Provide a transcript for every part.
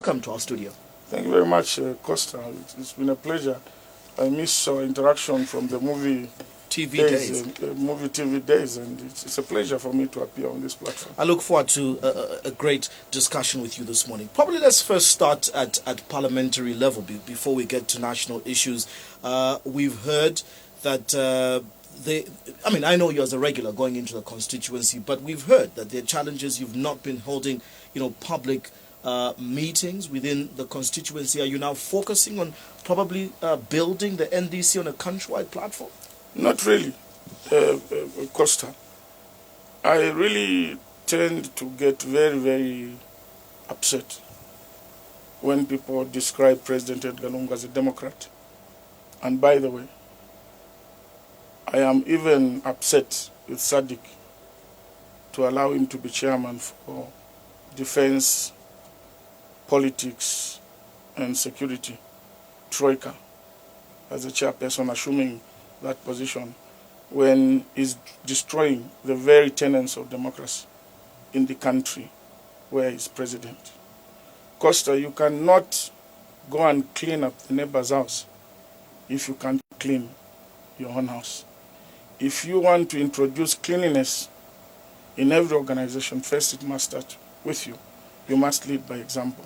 welcome to our studio. Thank you very much, Costa. It's been a pleasure. I miss our interaction from the movie TV days. Movie TV days, and it's a pleasure for me to appear on this platform. I look forward to a great discussion with you this morning. Probably let's first start at parliamentary level before we get to national issues. We've heard that I know you as a regular going into the constituency, but we've heard that there are challenges. You've not been holding, public meetings within the constituency. Are you now focusing on probably building the NDC on a countrywide platform? Not really, Costa. I really tend to get very, very upset when people describe President Edgar Lungu as a Democrat. And by the way, I am even upset with Sadiq to allow him to be chairman for defense, politics, and security, Troika, as a chairperson, assuming that position when he's destroying the very tenets of democracy in the country where he's president. Costa, you cannot go and clean up the neighbor's house if you can't clean your own house. If you want to introduce cleanliness in every organization, first it must start with you. You must lead by example.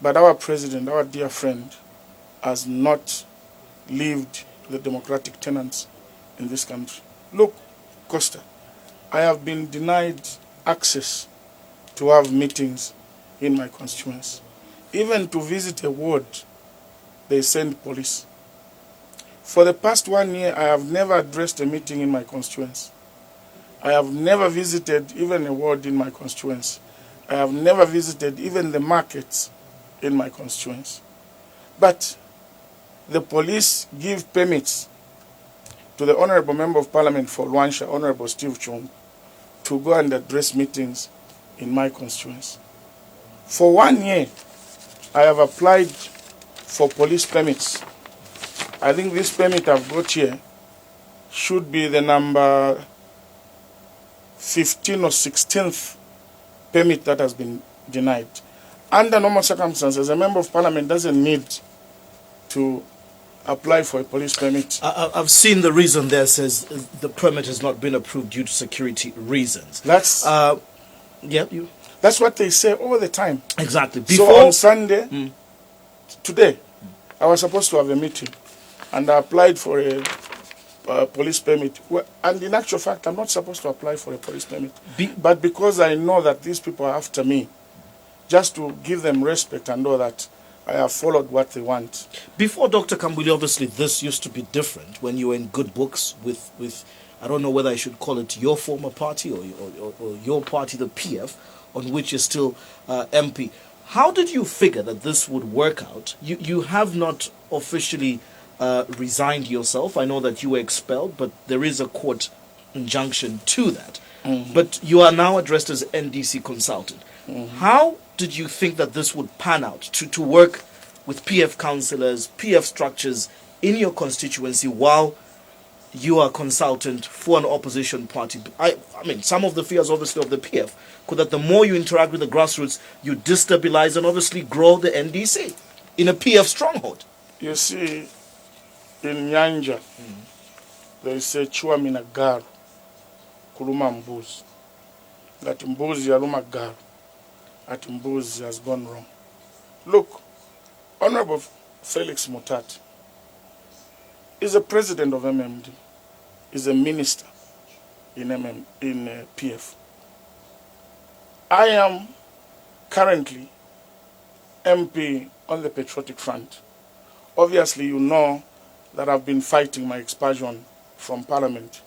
But our president, our dear friend, has not lived the democratic tenets in this country. Look, Costa, I have been denied access to have meetings in my constituency. Even to visit a ward, they send police. For the past 1 year, I have never addressed a meeting in my constituency. I have never visited even a ward in my constituency. I have never visited even the markets in my constituency. But the police give permits to the Honorable Member of Parliament for Mwansa, Honorable Steve Chung, to go and address meetings in my constituency. For 1 year, I have applied for police permits. I think this permit I've got here should be the number 15 or 16th permit that has been denied. Under normal circumstances, a member of parliament doesn't need to apply for a police permit. I've seen the reason there says the permit has not been approved due to security reasons. That's what they say all the time. Exactly. So on Sunday, today, I was supposed to have a meeting, and I applied for a police permit. And in actual fact, I'm not supposed to apply for a police permit. But because I know that these people are after me, just to give them respect and know that I have followed what they want. Before Dr. Kambwili, obviously this used to be different when you were in good books with I don't know whether I should call it your former party or your party, the PF, on which you're still MP. How did you figure that this would work out? You have not officially resigned yourself. I know that you were expelled, but there is a court injunction to that. Mm-hmm. But you are now addressed as NDC consultant. Mm-hmm. How did you think that this would pan out to work with PF councillors, PF structures in your constituency while you are consultant for an opposition party? I mean, some of the fears, obviously, of the PF could that the more you interact with the grassroots, you destabilize and obviously grow the NDC in a PF stronghold. You see, in Nyanja, they say chua mina garu kuluma mbuzi. That mbuzi yaluma garu. That mbuzi has gone wrong. Look, Honorable Felix Mutati is a president of MMD, is a minister in PF. I am currently MP on the Patriotic Front. Obviously, you know that I've been fighting my expulsion from Parliament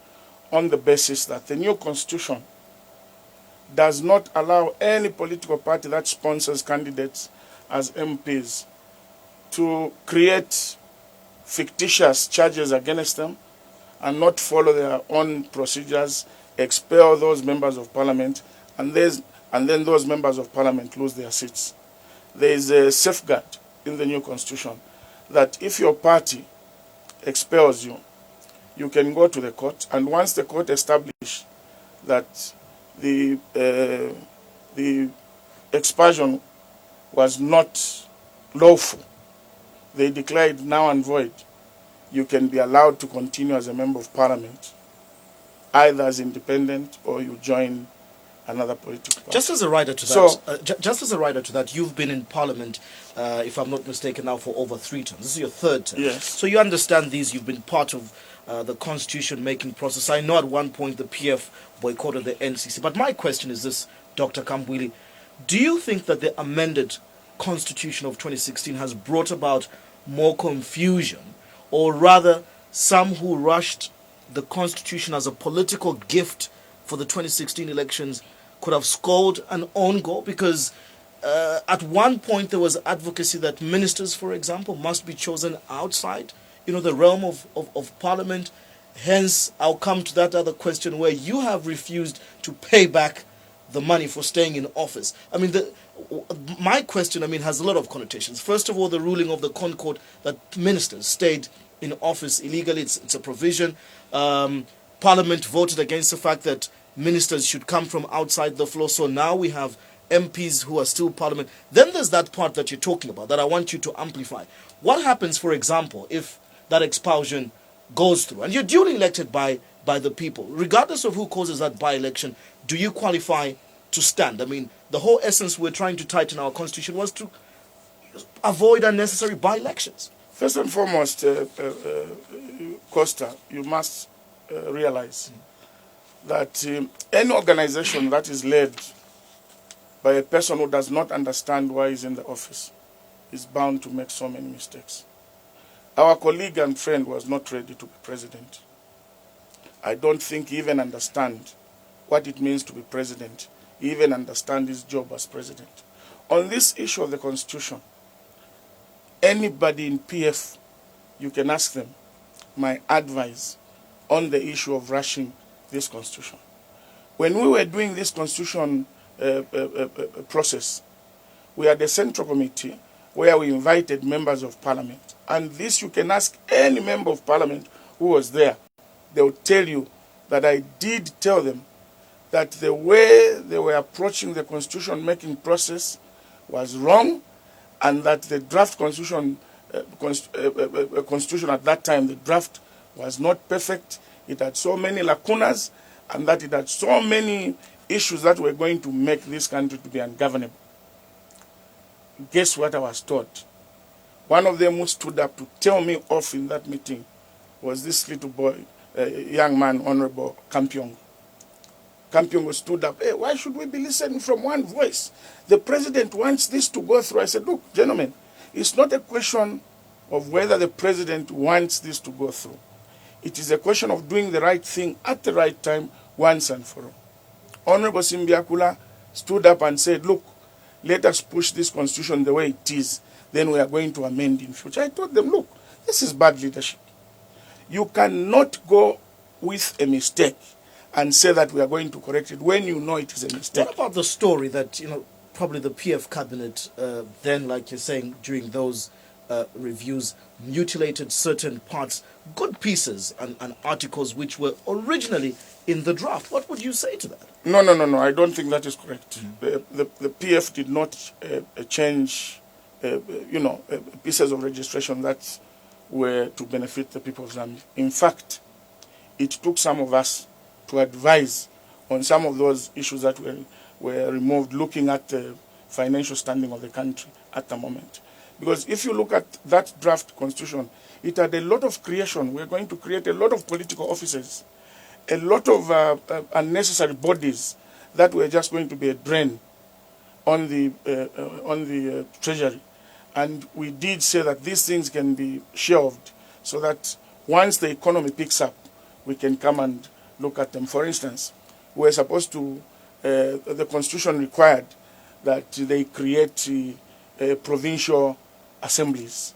on the basis that the new constitution does not allow any political party that sponsors candidates as MPs to create fictitious charges against them and not follow their own procedures, expel those members of parliament, and then those members of parliament lose their seats. There is a safeguard in the new constitution that if your party expels you, you can go to the court, and once the court establishes that the expulsion was not lawful, they declared null and void, you can be allowed to continue as a member of parliament, either as independent or you join another political party. Just as a rider to that, just as a rider to that, you've been in Parliament, if I'm not mistaken, now for over 3 terms. This is your 3rd term. Yes. So you understand these. You've been part of the constitution-making process. I know at one point the PF boycotted the NCC. But my question is this, Dr. Kambwili. Do you think that the amended constitution of 2016 has brought about more confusion, or rather some who rushed the constitution as a political gift for the 2016 elections could have scored an own goal? Because at one point there was advocacy that ministers, for example, must be chosen outside, the realm of parliament. Hence, I'll come to that other question where you have refused to pay back the money for staying in office. I mean, my question, has a lot of connotations. First of all, the ruling of the Concord that ministers stayed in office illegally. It's a provision. Parliament voted against the fact that ministers should come from outside the floor. So now we have MPs who are still Parliament. Then there's that part that you're talking about that I want you to amplify. What happens, for example, if that expulsion goes through and you're duly elected by the people, regardless of who causes that by-election? Do you qualify to stand? The whole essence we're trying to tighten our constitution was to avoid unnecessary by-elections. First and foremost, Costa, you must realize that any organization that is led by a person who does not understand why he's in the office is bound to make so many mistakes. Our colleague and friend was not ready to be president. I don't think he even understands what it means to be president. He even understands his job as president. On this issue of the constitution, anybody in PF, you can ask them my advice on the issue of rushing this constitution. When we were doing this constitution process, we had a central committee where we invited members of parliament. And this you can ask any member of parliament who was there. They will tell you that I did tell them that the way they were approaching the constitution-making process was wrong, and that the draft constitution at that time, the draft was not perfect. It had so many lacunas, and that it had so many issues that were going to make this country to be ungovernable. Guess what I was taught? One of them who stood up to tell me off in that meeting was this little boy, young man, Honorable Kampiong. Kampiong stood up. Hey, why should we be listening from one voice? The president wants this to go through. I said, look, gentlemen, it's not a question of whether the president wants this to go through. It is a question of doing the right thing at the right time, once and for all. Honorable Simbiakula stood up and said, look, let us push this constitution the way it is. Then we are going to amend in future. I told them, look, this is bad leadership. You cannot go with a mistake and say that we are going to correct it when you know it is a mistake. What about the story that, probably the PF cabinet then, like you're saying, during those reviews, mutilated certain parts, good pieces and articles which were originally in the draft? What would you say to that? No. I don't think that is correct. The PF did not change, pieces of registration that were to benefit the people of Zambia. In fact, it took some of us to advise on some of those issues that were removed, looking at the financial standing of the country at the moment. Because if you look at that draft constitution, it had a lot of creation. We're going to create a lot of political offices, a lot of unnecessary bodies that were just going to be a drain on the treasury. And we did say that these things can be shelved so that once the economy picks up, we can come and look at them. For instance, we're supposed to, the constitution required that they create provincial assemblies.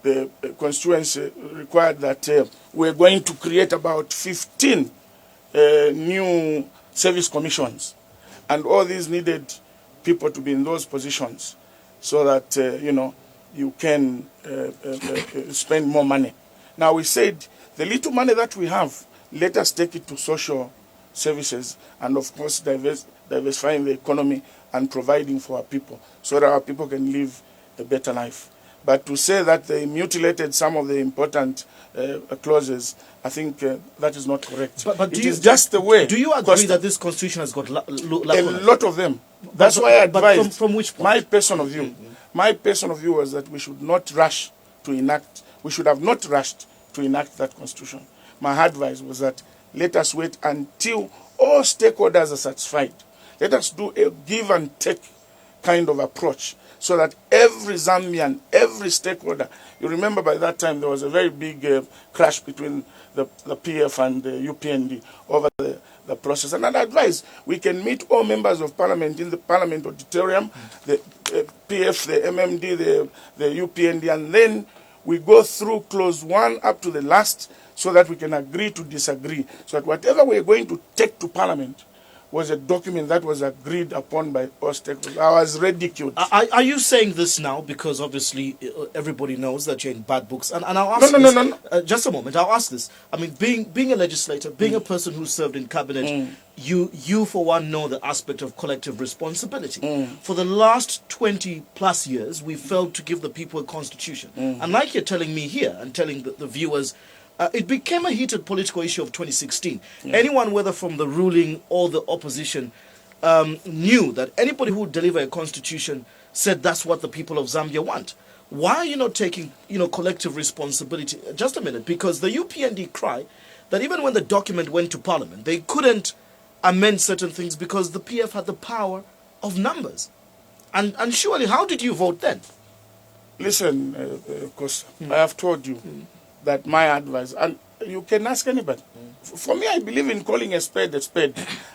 The constituency required that we're going to create about 15 new service commissions. And all these needed people to be in those positions so that, you can spend more money. Now we said, the little money that we have, let us take it to social services, and of course diversifying the economy and providing for our people so that our people can live a better life. But to say that they mutilated some of the important clauses, I think that is not correct. But it is just the way. Do you agree Costa, that this constitution has got a lot of them? That's why I advised. But from which point? My personal view, my personal view was that we should not rush to enact. We should have not rushed to enact that constitution. My advice was that let us wait until all stakeholders are satisfied. Let us do a give and take kind of approach so that every Zambian, every stakeholder, you remember by that time there was a very big clash between the PF and the UPND over the process. And I'd advise we can meet all members of parliament in the parliament auditorium, the PF, the MMD, the UPND, and then we go through clause 1 up to the last so that we can agree to disagree. So that whatever we're going to take to parliament was a document that was agreed upon by all stakeholders. I was ridiculed. Are you saying this now because obviously everybody knows that you're in bad books? And I'll ask No. Just a moment. I'll ask this. I mean, being a legislator, being a person who served in cabinet, you for one know the aspect of collective responsibility. For the last 20 plus years, we failed to give the people a constitution. And like you're telling me here and telling the viewers, it became a heated political issue of 2016. Anyone, whether from the ruling or the opposition, knew that anybody who would deliver a constitution said that's what the people of Zambia want. Why are you not taking, collective responsibility? Just a minute, because the UPND cry that even when the document went to Parliament, they couldn't amend certain things because the PF had the power of numbers. And surely, how did you vote then? Listen, Costa, I have told you that my advice, and you can ask anybody. For me, I believe in calling a spade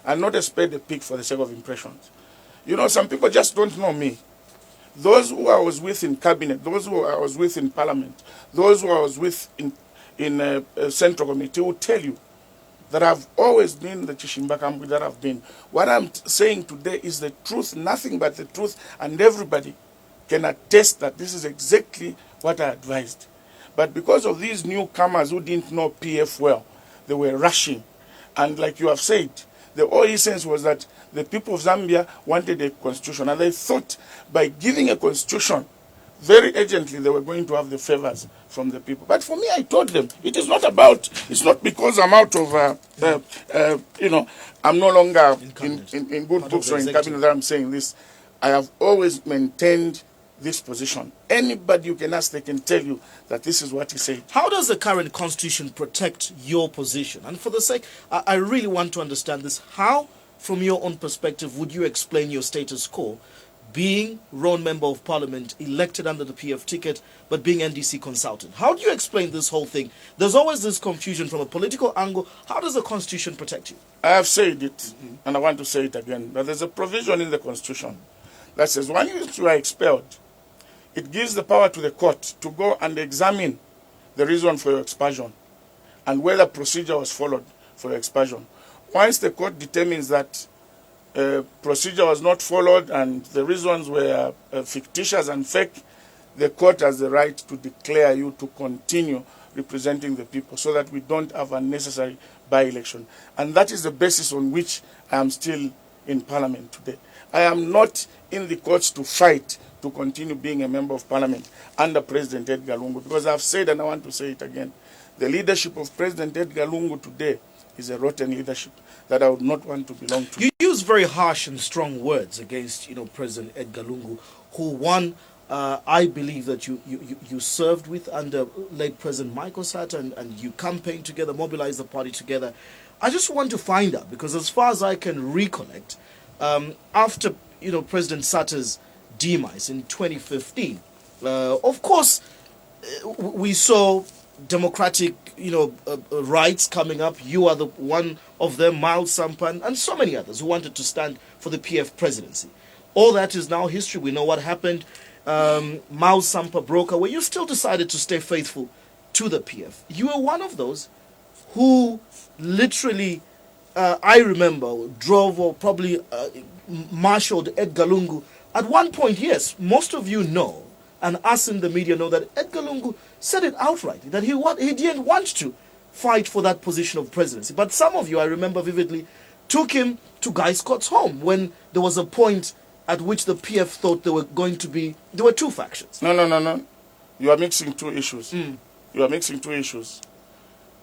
and not a spade a pig for the sake of impressions. Some people just don't know me. Those who I was with in cabinet, those who I was with in parliament, those who I was with in a central committee will tell you that I've always been the Chishimba Kambwili that I've been. What I'm saying today is the truth, nothing but the truth, and everybody can attest that this is exactly what I advised. But because of these newcomers who didn't know PF well, they were rushing. And like you have said, the whole essence was that the people of Zambia wanted a constitution. And they thought by giving a constitution, very urgently they were going to have the favors from the people. But for me, I told them, it's not because I'm out of, I'm no longer in good books or in cabinet that I'm saying this. I have always maintained this position. Anybody you can ask, they can tell you that this is what he said. How does the current constitution protect your position? And for the sake, I really want to understand this. How, from your own perspective, would you explain your status quo, being Roan Member of Parliament, elected under the PF ticket, but being NDC consultant? How do you explain this whole thing? There's always this confusion from a political angle. How does the constitution protect you? I have said it, and I want to say it again, but there's a provision in the constitution that says once you are expelled, it gives the power to the court to go and examine the reason for your expulsion and whether procedure was followed for your expulsion. Once the court determines that procedure was not followed and the reasons were fictitious and fake, the court has the right to declare you to continue representing the people so that we don't have unnecessary by-election. And that is the basis on which I am still in Parliament today. I am not in the courts to fight to continue being a member of Parliament under President Edgar Lungu, because I've said and I want to say it again, the leadership of President Edgar Lungu today is a rotten leadership that I would not want to belong to. You use very harsh and strong words against, President Edgar Lungu, who I believe that you served with under late President Michael Sata and you campaigned together, mobilized the party together. I just want to find out, because as far as I can recollect, after President Sata's demise in 2015, of course, we saw democratic rights coming up. You are the one of them, Miles Sampan, and so many others who wanted to stand for the PF presidency. All that is now history. We know what happened. Miles Sampa broke away. You still decided to stay faithful to the PF. You were one of those who literally, I remember, drove or probably marshaled Edgar Lungu. At one point, yes, most of you know, and us in the media know, that Edgar Lungu said it outright, that he didn't want to fight for that position of presidency. But some of you, I remember vividly, took him to Guy Scott's home when there was a point at which the PF thought there were two factions. No. You are mixing two issues. You are mixing two issues.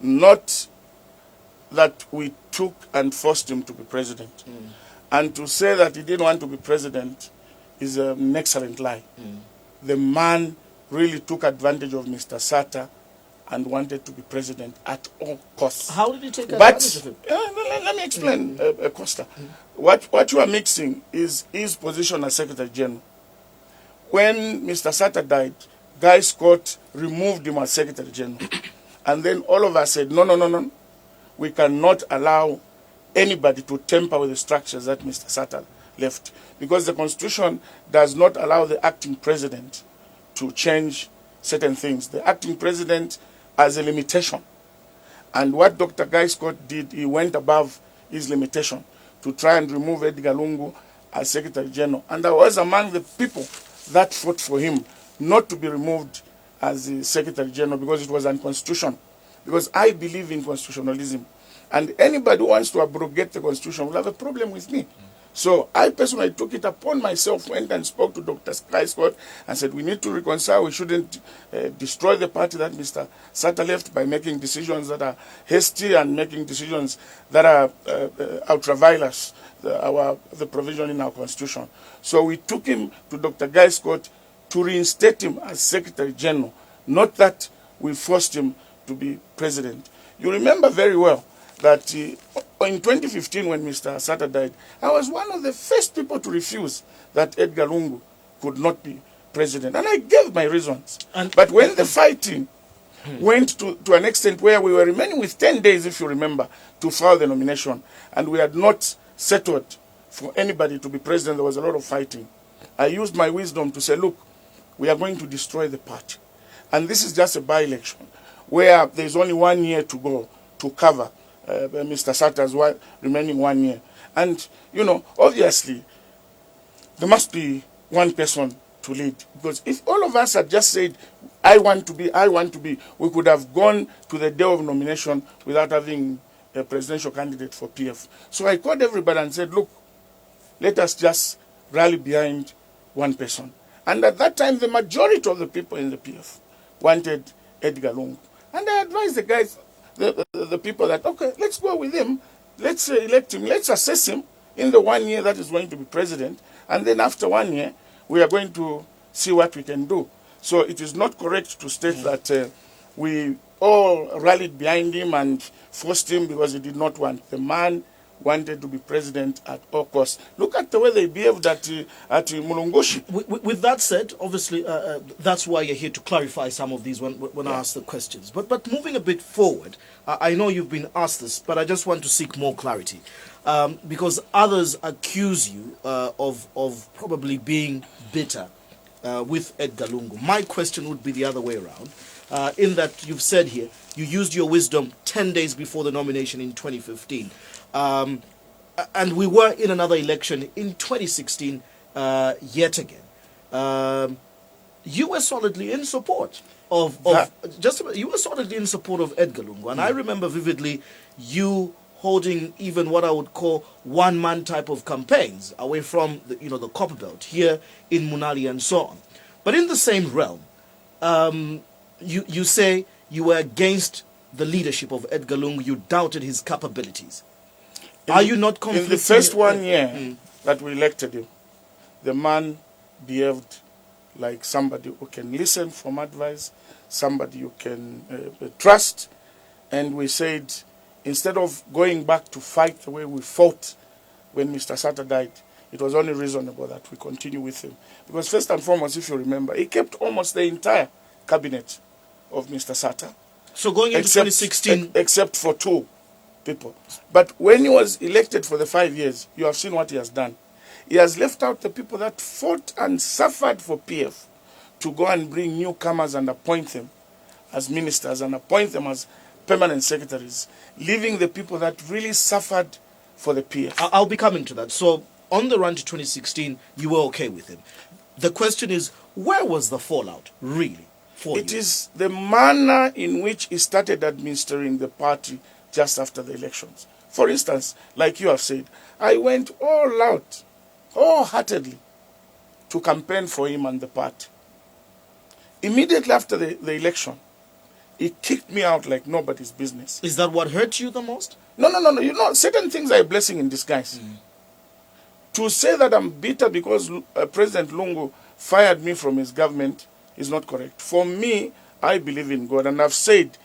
Not that we took and forced him to be president. And to say that he didn't want to be president is an excellent lie. The man really took advantage of Mr. Sata and wanted to be president at all costs. How did he take advantage of him? Let me explain, Costa. What you are mixing is his position as Secretary General. When Mr. Sata died, Guy Scott removed him as Secretary General. And then all of us said, no. We cannot allow anybody to tamper with the structures that Mr. Sata left. Because the Constitution does not allow the acting president to change certain things. The acting president has a limitation. And what Dr. Guy Scott did, he went above his limitation to try and remove Edgar Lungu as Secretary General. And I was among the people that fought for him not to be removed as the Secretary General because it was unconstitutional. Because I believe in constitutionalism. And anybody who wants to abrogate the Constitution will have a problem with me. So I personally took it upon myself, went and spoke to Dr. Guy Scott and said, we need to reconcile. We shouldn't destroy the party that Mr. Sata left by making decisions that are hasty and making decisions that are ultra-virus, the provision in our Constitution. So we took him to Dr. Guy Scott to reinstate him as Secretary General, not that we forced him to be president. You remember very well that in 2015 when Mr. Sata died, I was one of the first people to refuse that Edgar Lungu could not be president. And I gave my reasons. But when the fighting went to an extent where we were remaining with 10 days, if you remember, to file the nomination, and we had not settled for anybody to be president, there was a lot of fighting. I used my wisdom to say, look, we are going to destroy the party. And this is just a by-election where there's only 1 year to go to cover Mr. Sata's remaining 1 year. And, you know, obviously, there must be one person to lead. Because if all of us had just said, I want to be, we could have gone to the day of nomination without having a presidential candidate for PF. So I called everybody and said, look, let us just rally behind one person. And at that time, the majority of the people in the PF wanted Edgar Lungu. And I advised the guys, the people that, okay, let's go with him. Let's elect him. Let's assess him in the 1 year that is going to be president. And then after 1 year, we are going to see what we can do. So it is not correct to state that we all rallied behind him and forced him because he did not want. The man wanted to be president at all costs. Look at the way they behaved at Mulungushi. With that said, obviously, that's why you're here to clarify some of these when I ask the questions. But moving a bit forward, I know you've been asked this, but I just want to seek more clarity. Because others accuse you of probably being bitter with Edgar Lungu. My question would be the other way around, in that you've said here, you used your wisdom 10 days before the nomination in 2015. And we were in another election in 2016 yet again. You were solidly in support of you were solidly in support of Edgar Lungu, and I remember vividly you holding even what I would call one-man type of campaigns away from the Copperbelt here in Munali and so on. But in the same realm, you say you were against the leadership of Edgar Lungu. You doubted his capabilities. Are you not conflicting? In the first 1 year that we elected him, the man behaved like somebody who can listen from advice, somebody you can trust. And we said, instead of going back to fight the way we fought when Mr. Sata died, it was only reasonable that we continue with him. Because first and foremost, if you remember, he kept almost the entire cabinet of Mr. Sata. So going into 2016... Except for two people. But when he was elected for the 5 years, you have seen what he has done. He has left out the people that fought and suffered for PF to go and bring newcomers and appoint them as ministers and appoint them as permanent secretaries, leaving the people that really suffered for the PF. I'll be coming to that. So on the run to 2016, you were okay with him. The question is, where was the fallout really for you? It is the manner in which he started administering the party just after the elections. For instance, like you have said, I went all out, wholeheartedly, to campaign for him and the party. Immediately after the election, he kicked me out like nobody's business. Is that what hurt you the most? No. You know, certain things are a blessing in disguise. To say that I'm bitter because President Lungu fired me from his government is not correct. For me, I believe in God, and I've said,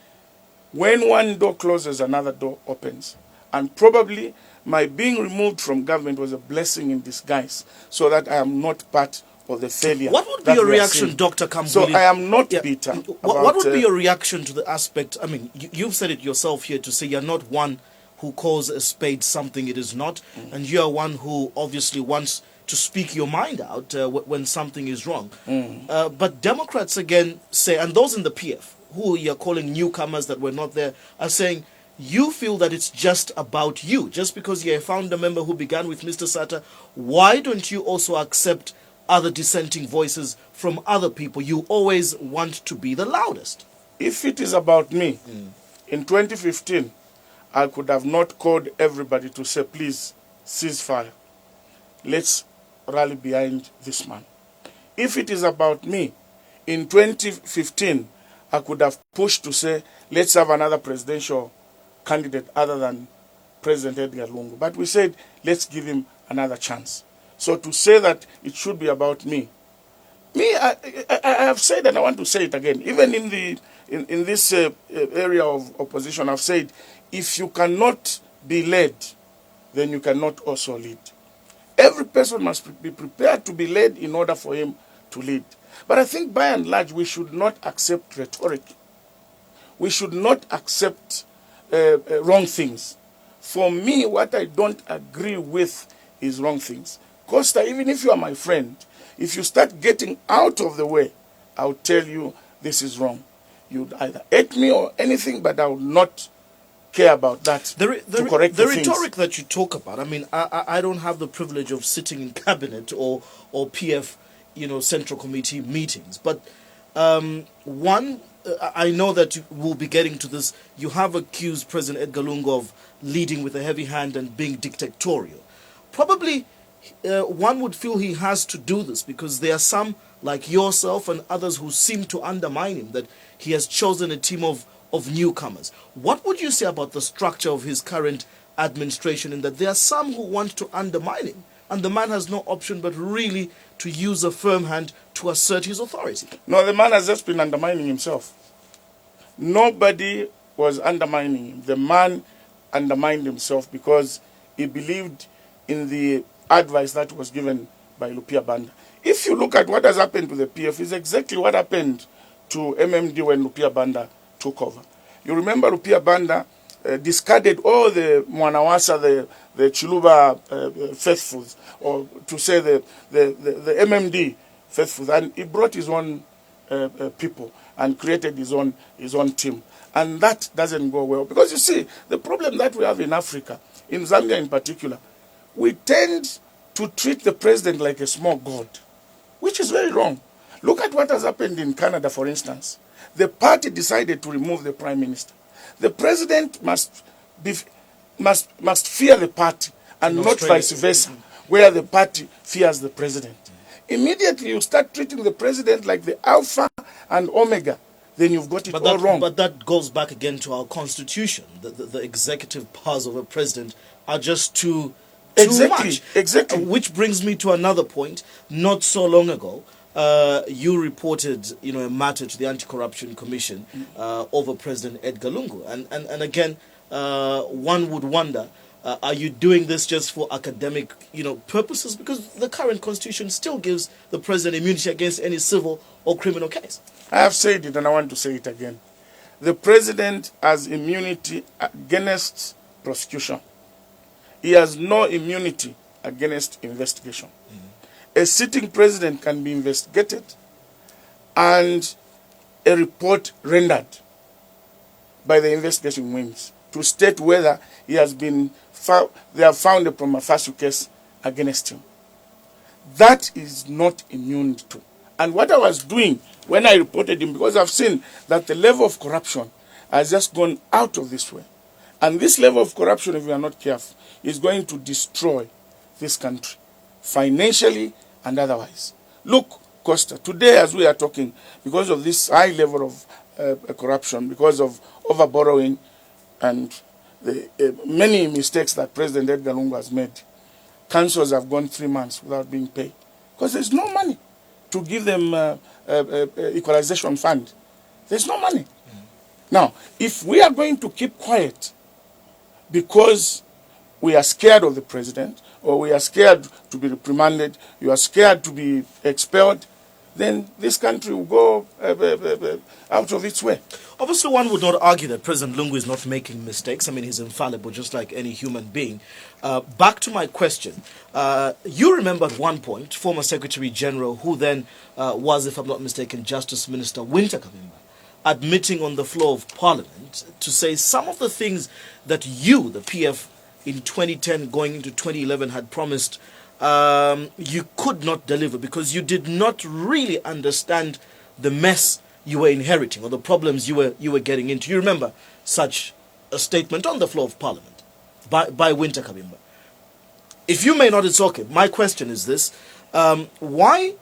when one door closes, another door opens. And probably my being removed from government was a blessing in disguise, so that I am not part of the failure. What would be your reaction, Dr. Kambwili? So I am not bitter. What would be your reaction to the aspect? I mean, you've said it yourself here to say you're not one who calls a spade something it is not, and you are one who obviously wants to speak your mind out when something is wrong. But Democrats again say, and those in the PF, who you're calling newcomers that were not there, are saying, you feel that it's just about you. Just because you're a founder member who began with Mr. Sata, why don't you also accept other dissenting voices from other people? You always want to be the loudest. If it is about me, in 2015, I could have not called everybody to say, please, cease fire. Let's rally behind this man. If it is about me, in 2015, I could have pushed to say, let's have another presidential candidate other than President Edgar Lungu. But we said, let's give him another chance. So to say that it should be about me, I have said, and I want to say it again, even in this area of opposition, I've said, if you cannot be led, then you cannot also lead. Every person must be prepared to be led in order for him to lead. But I think by and large, we should not accept rhetoric. We should not accept wrong things. For me, what I don't agree with is wrong things. Costa, even if you are my friend, if you start getting out of the way, I'll tell you this is wrong. You'd either hate me or anything, but I will not care about that to correct the rhetoric that you talk about. I mean, I don't have the privilege of sitting in cabinet or PF, Central Committee meetings. But I know that you will be getting to this. You have accused President Edgar Lungu of leading with a heavy hand and being dictatorial. Probably one would feel he has to do this because there are some like yourself and others who seem to undermine him, that he has chosen a team of newcomers. What would you say about the structure of his current administration, in that there are some who want to undermine him, and the man has no option but really to use a firm hand to assert his authority? No, the man has just been undermining himself. Nobody was undermining him. The man undermined himself because he believed in the advice that was given by Lupia Banda. If you look at what has happened to the PF, it's exactly what happened to MMD when Lupia Banda took over. You remember Lupia Banda discarded all the Mwansa, the Chiluba faithfuls, or to say the MMD faithfuls, and he brought his own people and created his own team. And that doesn't go well. Because you see, the problem that we have in Africa, in Zambia in particular, we tend to treat the president like a small god, which is very wrong. Look at what has happened in Canada, for instance. The party decided to remove the prime minister. The president must fear the party and not vice versa, where the party fears the president. Immediately you start treating the president like the alpha and omega, then you've got it all wrong. But that goes back again to our constitution. The executive powers of a president are just too much. Exactly. Which brings me to another point. Not so long ago, you reported, a matter to the Anti-Corruption Commission over President Edgar Lungu, and again, one would wonder, are you doing this just for academic, purposes? Because the current constitution still gives the president immunity against any civil or criminal case. I have said it, and I want to say it again. The president has immunity against prosecution. He has no immunity against investigation. A sitting president can be investigated and a report rendered by the investigation wings to state whether he has been they have found a prima facie case against him. That is not immune to. And what I was doing when I reported him, because I've seen that the level of corruption has just gone out of this way. And this level of corruption, if we are not careful, is going to destroy this country, financially and otherwise. Look, Costa, today as we are talking, because of this high level of corruption, because of over-borrowing and the many mistakes that President Edgar Lungu has made, councils have gone 3 months without being paid. Because there's no money to give them equalization fund. There's no money. Now, if we are going to keep quiet because we are scared of the president, or we are scared to be reprimanded, you are scared to be expelled, then this country will go out of its way. Obviously, one would not argue that President Lungu is not making mistakes. I mean, he's infallible, just like any human being. Back to my question. You remember at one point, former Secretary General, who then was, if I'm not mistaken, Justice Minister Winter Kambwili, admitting on the floor of Parliament to say some of the things that you, the PF, in 2010 going into 2011 had promised you could not deliver because you did not really understand the mess you were inheriting or the problems you were getting into. You remember such a statement on the floor of Parliament by Winter Kambwili. If you may not, it's okay. My question is this. Why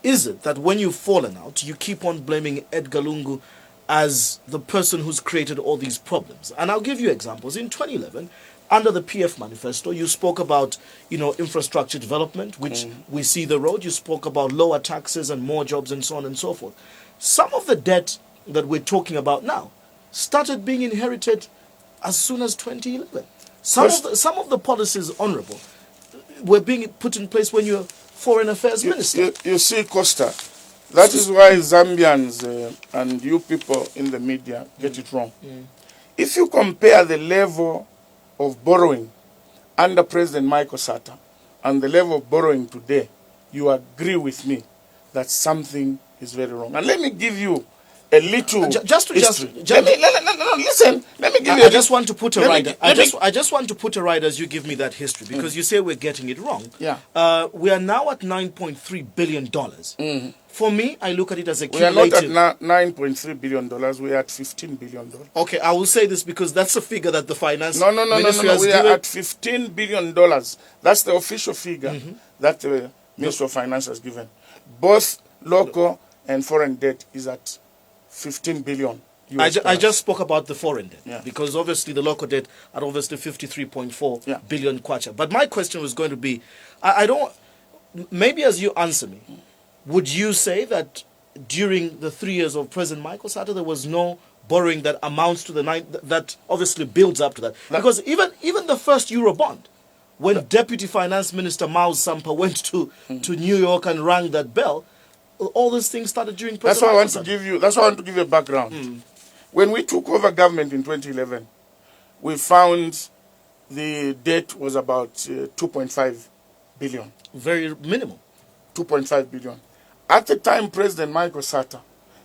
is it that when you've fallen out, you keep on blaming Edgar Lungu as the person who's created all these problems? And I'll give you examples. In 2011, under the PF manifesto, you spoke about, infrastructure development, which we see the road. You spoke about lower taxes and more jobs and so on and so forth. Some of the debt that we're talking about now started being inherited as soon as 2011. Some of the policies, Honourable, were being put in place when you were Foreign Affairs Minister. You see, Costa, that is why Zambians and you people in the media get it wrong. If you compare the level of borrowing under President Michael Sata and the level of borrowing today, you agree with me that something is very wrong. And let me give you a little history. Listen. Let me give you. I just want to put a rider. I just want to put a rider as you give me that history because you say we're getting it wrong. Yeah. We are now at $9.3 billion. For me, I look at it as a We are not at $9.3 billion. We are at $15 billion. Okay, I will say this because that's a figure that the finance No. ministry has We given. are at $15 billion. That's the official figure that the Minister of Finance has given. Both local and foreign debt is at 15 billion. I just spoke about the foreign debt because obviously the local debt at obviously 53.4 billion kwacha. But my question was going to be, I don't, maybe as you answer me, would you say that during the 3 years of President Michael Sata there was no borrowing that amounts to the that obviously builds up to that? Because even the first Eurobond, when Deputy Finance Minister Mao Sampa went to New York and rang that bell, all these things started during President That's why I want to give you a background. When we took over government in 2011, we found the debt was about 2.5 billion. Very minimal. 2.5 billion. At the time, President Michael Sata,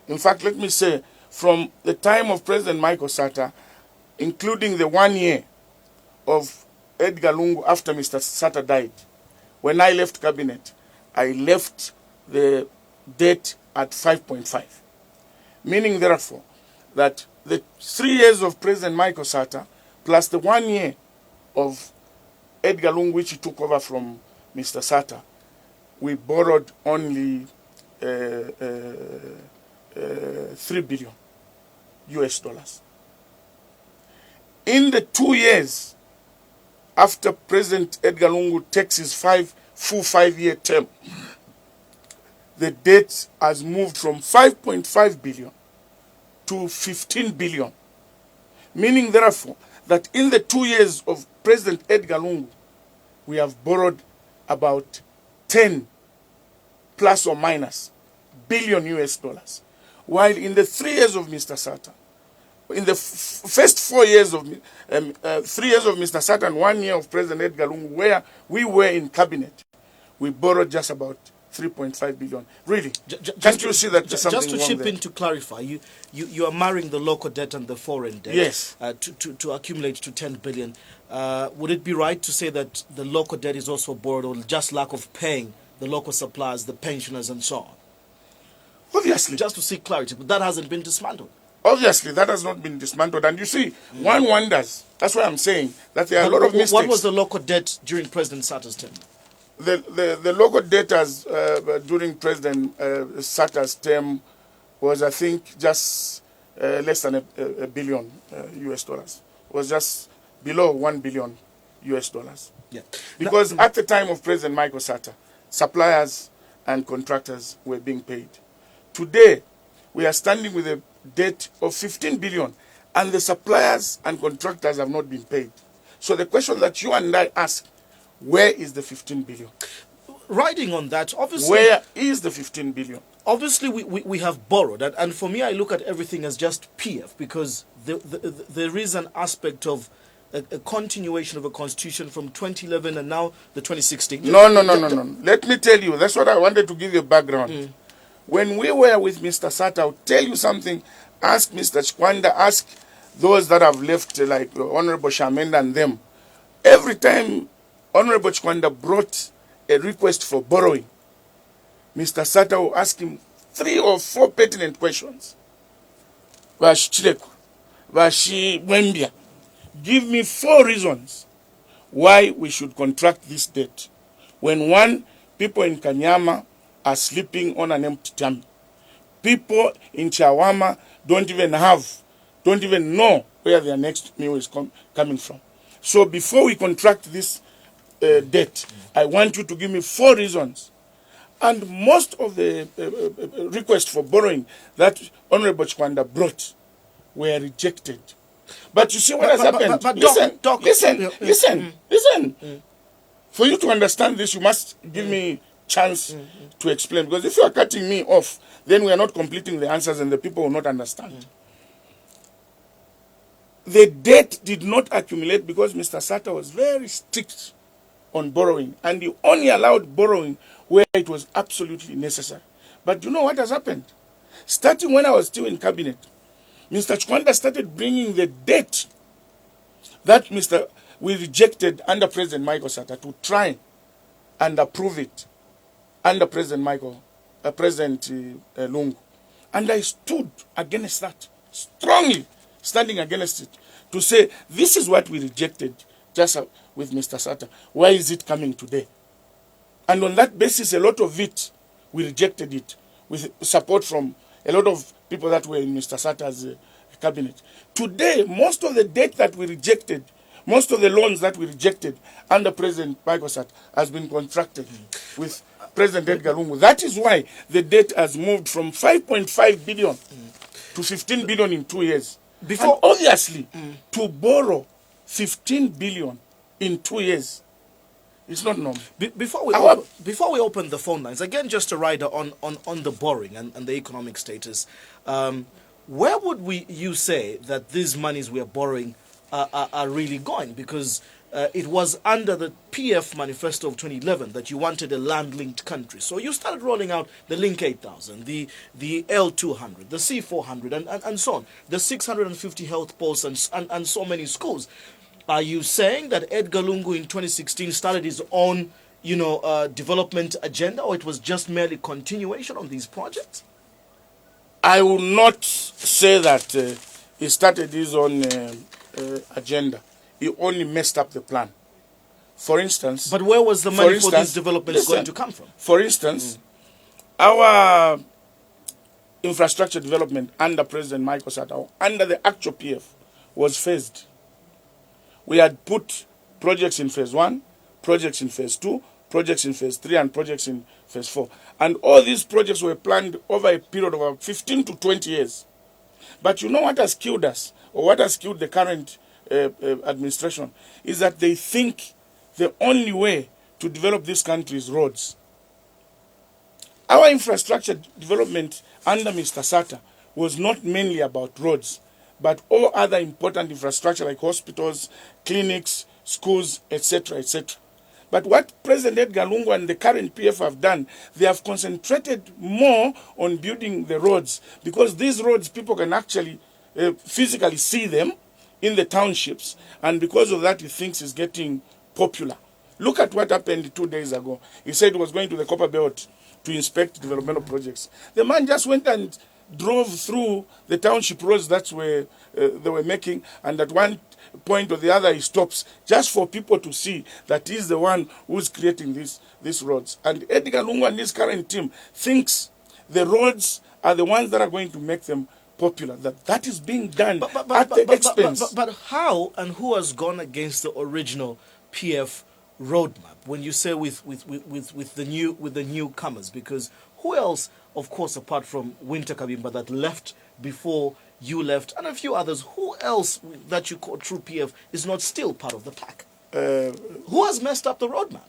in fact, let me say, from the time of President Michael Sata, including the 1 year of Edgar Lungu after Mr. Sata died, when I left cabinet, I left the debt at 5.5. Meaning, therefore, that the 3 years of President Michael Sata plus the 1 year of Edgar Lungu, which he took over from Mr. Sata, we borrowed only 3 billion US dollars. In the 2 years after President Edgar Lungu takes his full 5-year term, the debt has moved from 5.5 billion to 15 billion. Meaning, therefore, that in the 2 years of President Edgar Lungu, we have borrowed about 10 plus or minus billion US dollars. While in the 3 years of Mr. Sata, in the first 4 years of 3 years of Mr. Sata and 1 year of President Edgar Lungu, where we were in cabinet, we borrowed just about 3.5 billion. Really? Can't you see that there's something Just to wrong chip there? in to clarify, you are marrying the local debt and the foreign debt. Yes. To accumulate to 10 billion. Would it be right to say that the local debt is also borrowed or just lack of paying the local suppliers, the pensioners and so on? Obviously. Just to seek clarity, but that hasn't been dismantled. Obviously, that has not been dismantled. And you see, one wonders. That's why I'm saying that there are a lot of mistakes. What was the local debt during President Sata's term? The local debt during President Sata's term was, I think, just less than a billion US dollars. It was just below 1 billion US dollars. Yeah. Because at the time of President Michael Sata, suppliers and contractors were being paid. Today, we are standing with a debt of 15 billion, and the suppliers and contractors have not been paid. So the question that you and I ask, where is the 15 billion? Riding on that, obviously... Where is the 15 billion? Obviously, we have borrowed. And for me, I look at everything as just PF, because there is an aspect of a continuation of a constitution from 2011 and now the 2016. No. Let me tell you, that's what I wanted to give you background. When we were with Mr. Sata, I'll tell you something. Ask Mr. Chikwanda, ask those that have left, like Honorable Shamenda and them. Every time Honorable Chikwanda brought a request for borrowing, Mr. Sata will ask him 3 or 4 pertinent questions. Give me 4 reasons why we should contract this debt. When one, people in Kanyama are sleeping on an empty tummy. People in Chawama don't even know where their next meal is coming from. So before we contract this debt, I want you to give me 4 reasons. And most of the requests for borrowing that Honorable Chikwanda brought were rejected. But you see what has happened? Listen. For you to understand this, you must give me chance to explain. Because if you are cutting me off, then we are not completing the answers and the people will not understand. The debt did not accumulate because Mr. Sata was very strict on borrowing. And he only allowed borrowing where it was absolutely necessary. But you know what has happened? Starting when I was still in cabinet, Mr. Chikwanda started bringing the debt that we rejected under President Michael Sata to try and approve it under President Lungu. And I stood against that, strongly standing against it, to say, this is what we rejected just with Mr. Sata. Why is it coming today? And on that basis, a lot of it, we rejected it with support from a lot of people that were in Mr. Sata's cabinet. Today, most of the debt that we rejected, most of the loans that we rejected under President Michael Sata has been contracted with President Edgar Lungu. That is why the debt has moved from 5.5 billion to 15 billion in 2 years. And obviously, to borrow 15 billion in 2 years, it's not normal. Before we open the phone lines, again, just a rider on the borrowing and the economic status, where would you say that these monies we are borrowing are really going? Because it was under the PF manifesto of 2011 that you wanted a land-linked country. So you started rolling out the Link 8000, the L200, the C400, and so on, the 650 health posts and so many schools. Are you saying that Edgar Lungu in 2016 started his own, development agenda, or it was just merely continuation on these projects? I will not say that he started his own agenda. He only messed up the plan. For instance... But where was the money for these developments going to come from? For instance, our infrastructure development under President Michael Sata, under the actual PF, was phased. We had put projects in phase 1, projects in phase 2, projects in phase 3, and projects in phase 4. And all these projects were planned over a period of about 15 to 20 years. But you know what has killed us, or what has killed the current administration, is that they think the only way to develop this country is roads. Our infrastructure development under Mr. Sata was not mainly about roads, but all other important infrastructure like hospitals, clinics, schools, etc., etc. But what President Edgar Lungu and the current PF have done, they have concentrated more on building the roads, because these roads, people can actually physically see them in the townships, and because of that, he thinks it's getting popular. Look at what happened 2 days ago. He said he was going to the Copper Belt to inspect developmental projects. The man just went and drove through the township roads that they were making, and at one point or the other he stops just for people to see that he's the one who's creating these roads. And Edgar Lungu and his current team thinks the roads are the ones that are going to make them popular. That is being done at the expense. But how and who has gone against the original PF roadmap when you say with the newcomers? Because who else, of course, apart from Winter Kabimba that left before you left, and a few others, who else that you call true PF is not still part of the pack? Who has messed up the roadmap?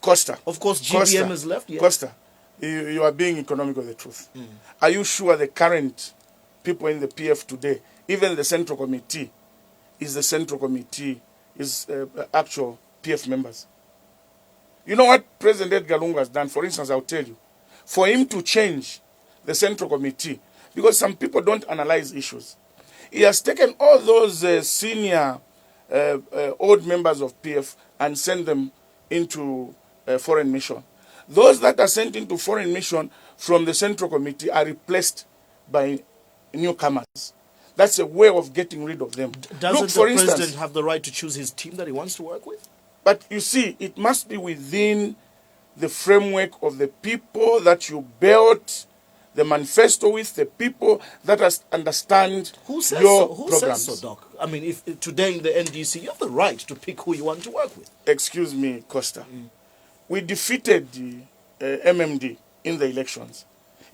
Costa. Of course, GBM has left. Yes. Costa, you are being economic of the truth. Are you sure the current people in the PF today, even the Central Committee, is actual PF members? You know what President Edgar Lungu has done? For instance, I'll tell you. For him to change the Central Committee, because some people don't analyze issues, he has taken all those senior old members of PF and sent them into foreign mission. Those that are sent into foreign mission from the Central Committee are replaced by newcomers. That's a way of getting rid of them. Doesn't the president have the right to choose his team that he wants to work with? But you see, it must be within the framework of the people that you built the manifesto with, the people that understand your programs. Who says so, Doc? I mean, if today in the NDC, you have the right to pick who you want to work with. Excuse me, Costa. We defeated the MMD in the elections.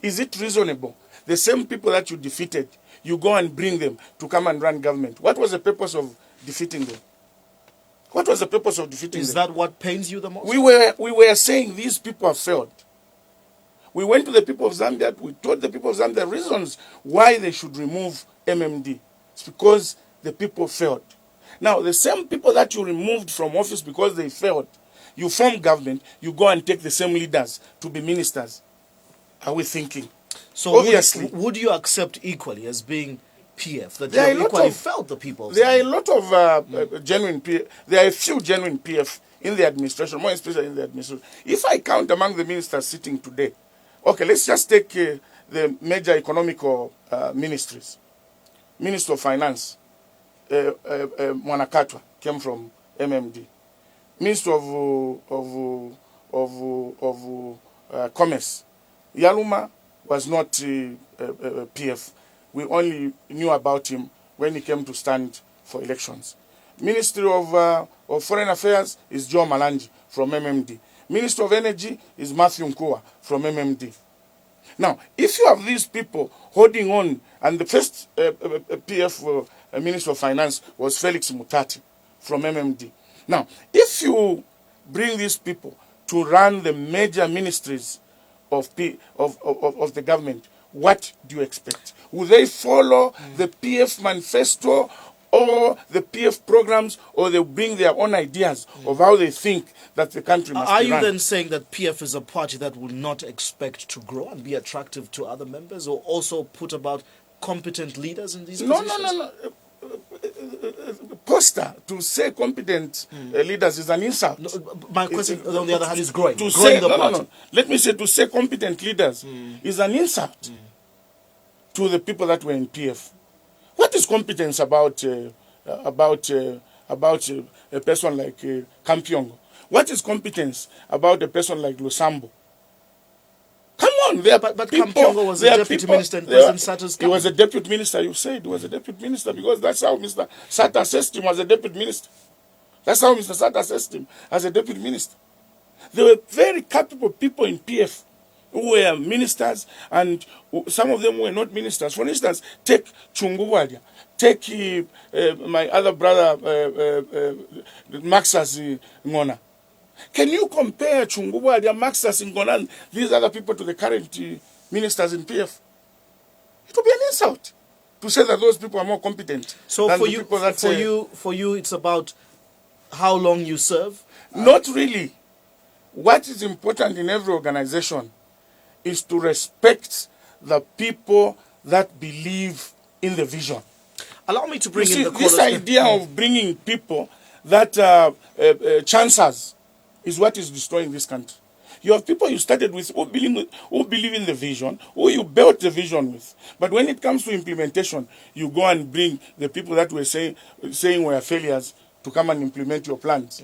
Is it reasonable? The same people that you defeated, you go and bring them to come and run government. What was the purpose of defeating them? What was the purpose of defeating them? Is that what pains you the most? We were saying these people have failed. We went to the people of Zambia, we told the people of Zambia reasons why they should remove MMD. It's because the people failed. Now, the same people that you removed from office because they failed, you form government, you go and take the same leaders to be ministers. Are we thinking? So obviously, would you accept equally as being PF that you equally felt the people? There are a lot of genuine PF. There are a few genuine PF in the administration, more especially in the administration. If I count among the ministers sitting today, okay, let's just take the major economical ministries. Minister of Finance, Mwanakatwa, came from MMD. Minister of Commerce, Yaluma was not PF. We only knew about him when he came to stand for elections. Ministry of Foreign Affairs is Joe Malanji from MMD. Minister of Energy is Matthew Nkua from MMD. Now, if you have these people holding on, and the first PF Minister of Finance was Felix Mutati from MMD. Now, if you bring these people to run the major ministries of the government, what do you expect? Will they follow the PF manifesto or the PF programs, or they bring their own ideas of how they think that the country must be run? Are you then saying that PF is a party that will not expect to grow and be attractive to other members, or also put about competent leaders in these positions? No. Costa, to say competent leaders is an insult. No, my question, on the other hand, is growing. No. Let me say, to say competent leaders is an insult to the people that were in PF. What is competence about a person like Kampyongo? What is competence about a person like Lusambo? Come on, but Kampyongo was a deputy minister in President Sata's government. He was a deputy minister, you said. He was a deputy minister because that's how Mr. Sata assessed him as a deputy minister. That's how Mr. Sata assessed him as a deputy minister. There were very capable people in PF who were ministers, and some of them were not ministers. For instance, take Chunguwalia, take my other brother, Maxas Ngona. Can you compare Chunguwalia, Maxas Ngona, and these other people to the current ministers in PF? It would be an insult to say that those people are more competent. So than for the you, people that for you, it's about how long you serve? Not really. What is important in every organization is to respect the people that believe in the vision. Allow me to bring in the this idea of bringing people that chancers is what is destroying this country. You have people you started with who believe in the vision, who you built the vision with. But when it comes to implementation, you go and bring the people that were saying were failures to come and implement your plans.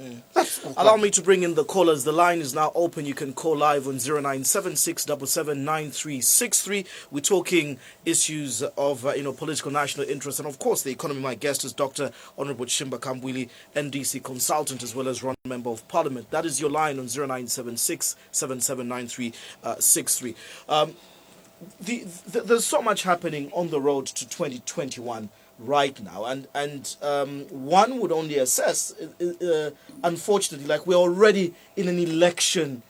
Allow me to bring in the callers. The line is now open. You can call live on 0976779363. We're talking issues of political national interest, and of course the economy. My guest is Dr. Honorable Chishimba Kambwili, NDC consultant as well as Ron Member of Parliament. That is your line on 0976779363. There's so much happening on the road to 2021 right now, and one would only assess, unfortunately, like we're already in an election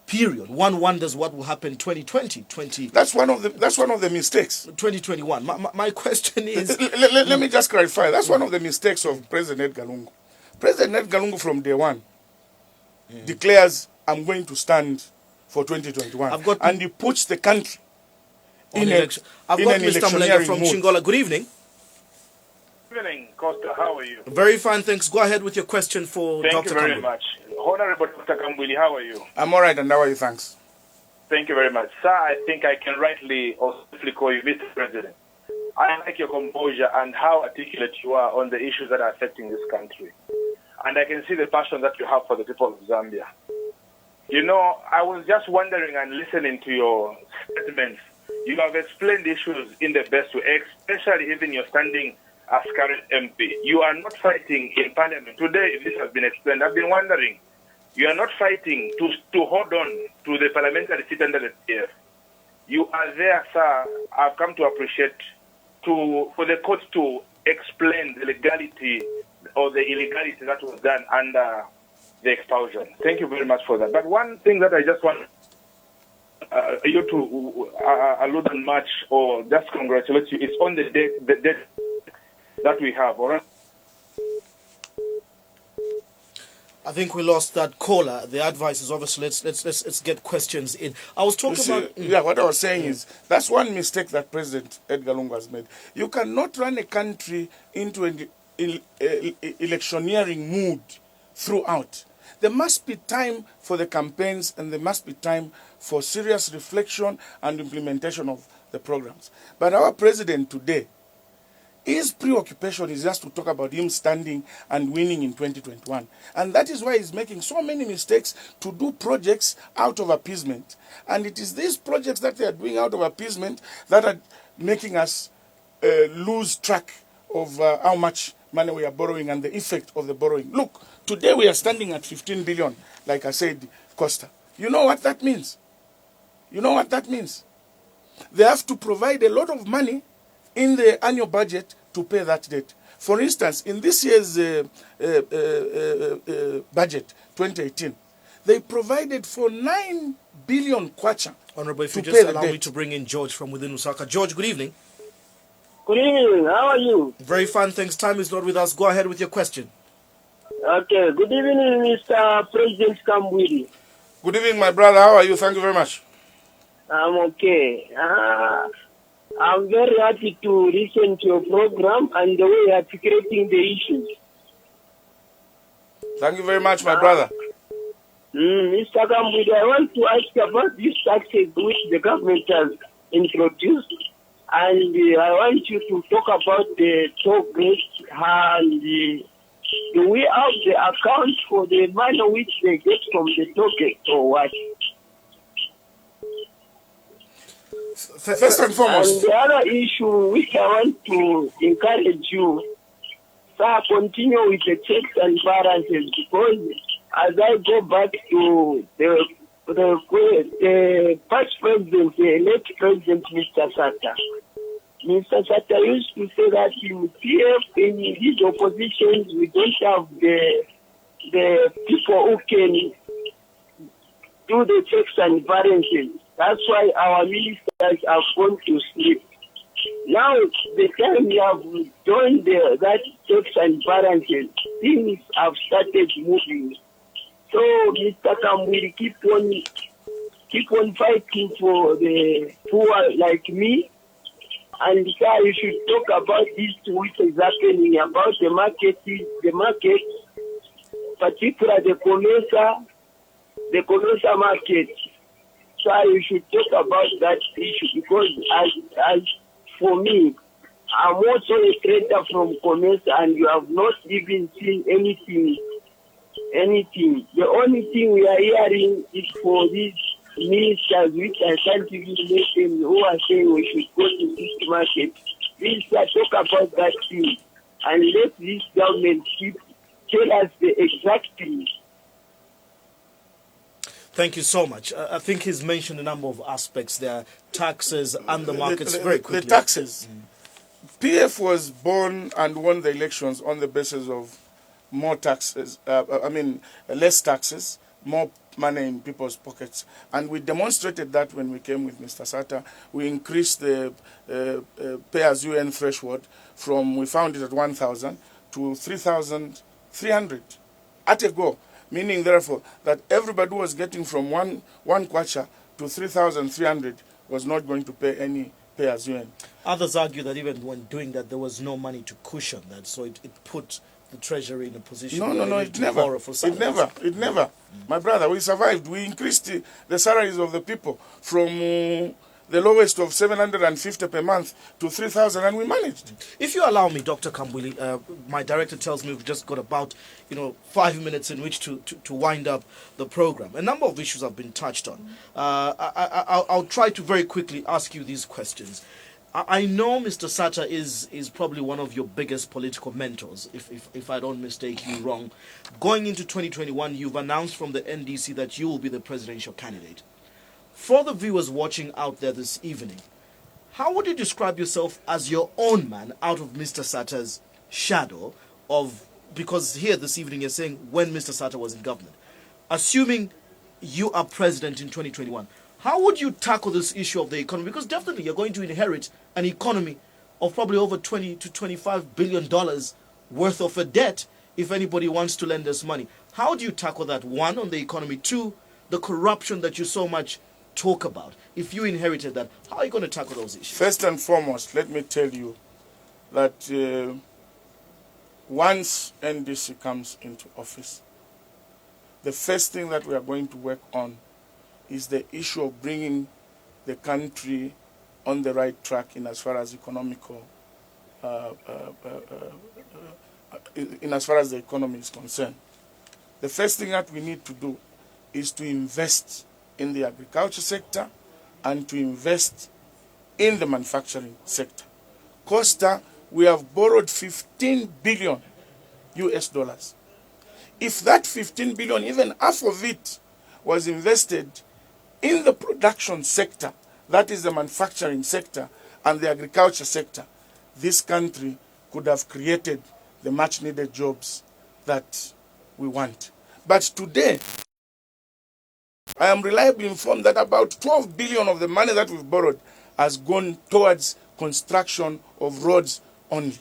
period. One wonders what will happen 2020. That's one of the mistakes. 2021. My question is, let me just clarify. That's one of the mistakes of President Edgar Lungu. President Edgar Lungu from day one declares, I'm going to stand for 2021, and he puts the country in an electioneering from mood. Chingola. Good evening. Good evening, Costa. How are you? Very fine, thanks. Go ahead with your question for Dr. Thank you very much. Honorable Dr. Kambwili, how are you? I'm all right, and how are you? Thanks. Thank you very much. Sir, I think I can rightly or safely call you Mr. President. I like your composure and how articulate you are on the issues that are affecting this country. And I can see the passion that you have for the people of Zambia. You know, I was just wondering and listening to your statements. You have explained issues in the best way, especially even your standing as current MP. You are not fighting in Parliament. Today, this has been explained. I've been wondering, you are not fighting to hold on to the parliamentary seat under the PF. You are there, sir. I've come to appreciate for the court to explain the legality or the illegality that was done under the expulsion. Thank you very much for that. But one thing that I just want you to allude on much or just congratulate you is on the date that we have, all right? I think we lost that caller. The advice is obviously let's get questions in. I was talking about what I was saying is that's one mistake that President Edgar Lungu has made. You cannot run a country into an electioneering mood throughout. There must be time for the campaigns, and there must be time for serious reflection and implementation of the programs. But our president today, his preoccupation is just to talk about him standing and winning in 2021. And that is why he's making so many mistakes to do projects out of appeasement. And it is these projects that they are doing out of appeasement that are making us lose track of how much money we are borrowing and the effect of the borrowing. Look, today we are standing at 15 billion, like I said, Costa. You know what that means? You know what that means? They have to provide a lot of money in the annual budget to pay that debt. For instance, in this year's budget, 2018, they provided for 9 billion kwacha. Honorable, if you just allow me to bring in George from within Lusaka. George, good evening. Good evening. How are you? Very fine, thanks. Time is not with us. Go ahead with your question. Okay. Good evening, Mr. President Kambwili. Good evening, my brother. How are you? Thank you very much. I'm okay. I'm very happy to listen to your program and the way you're articulating the issues. Thank you very much, my brother. Mr. Kambwili, I want to ask about these taxes which the government has introduced. And I want you to talk about the toll gates and do we have the account for the money which they get from the toll gate or what? First and foremost. And the other issue which I want to encourage you, sir, continue with the checks and balances, because as I go back to the past president, the late president, Mr. Sata. Mr. Sata used to say that in PF, in these oppositions, we don't have the people who can do the checks and balances. That's why our ministers have gone to sleep. Now, the time we have joined that checks and balances, things have started moving. So, Mr. Kambwili, keep on fighting for the poor like me. And sir, you should talk about this which is happening about the market, particularly the the commercial market. So you should talk about that issue because as for me, I'm also a trader from commerce and you have not even seen anything. The only thing we are hearing is for these ministers, which I can't even mention, who are saying we should go to this market. Please talk about that thing and let this government tell us the exact thing. Thank you so much. I think he's mentioned a number of aspects there, taxes and the markets very quickly. The taxes. PF was born and won the elections on the basis of more taxes, less taxes, more money in people's pockets. And we demonstrated that when we came with Mr. Sata. We increased the pay-as-you-earn threshold from, we found it at 1,000 to 3,300 at a go. Meaning, therefore, that everybody who was getting from one kwacha to 3,300 was not going to pay any pay-as-you-earn. Others argue that even when doing that, there was no money to cushion that, so it put the treasury in a position No, it never. It never. My brother, we survived. We increased the salaries of the people from the lowest of 750 per month to 3,000, and we managed. If you allow me, Dr. Kambwili, my director tells me we've just got about 5 minutes in which to wind up the program. A number of issues have been touched on. I'll try to very quickly ask you these questions. I know Mr. Sata is probably one of your biggest political mentors, if I don't mistake you wrong. Going into 2021, you've announced from the NDC that you will be the presidential candidate. For the viewers watching out there this evening, how would you describe yourself as your own man out of Mr. Sata's shadow because here this evening you're saying when Mr. Sata was in government. Assuming you are president in 2021, how would you tackle this issue of the economy? Because definitely you're going to inherit an economy of probably over $20 to $25 billion worth of a debt if anybody wants to lend us money. How do you tackle that? One, on the economy. Two, the corruption that you so much talk about. If you inherited that, how are you going to tackle those issues? First and foremost, let me tell you that once NDC comes into office, the first thing that we are going to work on is the issue of bringing the country on the right track in as far as as far as the economy is concerned. The first thing that we need to do is to invest in the agriculture sector and to invest in the manufacturing sector. Costa, we have borrowed 15 billion US dollars. If that 15 billion, even half of it, was invested in the production sector, that is the manufacturing sector and the agriculture sector, this country could have created the much needed jobs that we want. But today, I am reliably informed that about 12 billion of the money that we've borrowed has gone towards construction of roads only.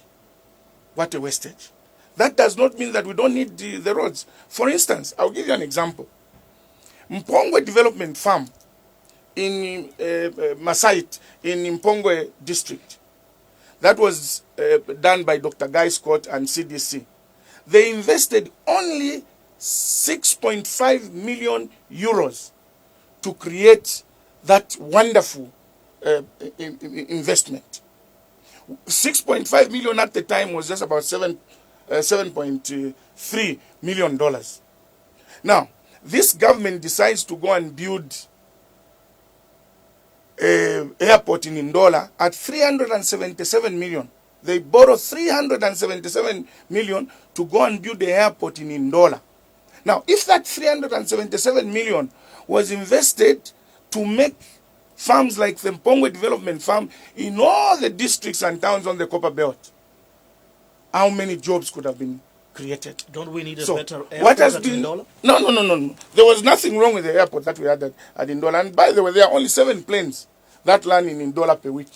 What a wastage. That does not mean that we don't need the roads. For instance, I'll give you an example. Mpongwe Development Farm in Masait in Mpongwe district, that was done by Dr. Guy Scott and CDC. They invested only 6.5 million euros to create that wonderful investment. 6.5 million at the time was just about $7.3 million. Now, this government decides to go and build an airport in Ndola at 377 million. They borrow 377 million to go and build the airport in Ndola. Now, if that 377 million was invested to make farms like the Mpongwe Development Farm in all the districts and towns on the Copper Belt, how many jobs could have been created? Don't we need a better airport what has at been, Ndola? No. There was nothing wrong with the airport that we had at Ndola. And by the way, there are only 7 planes that land in Ndola per week.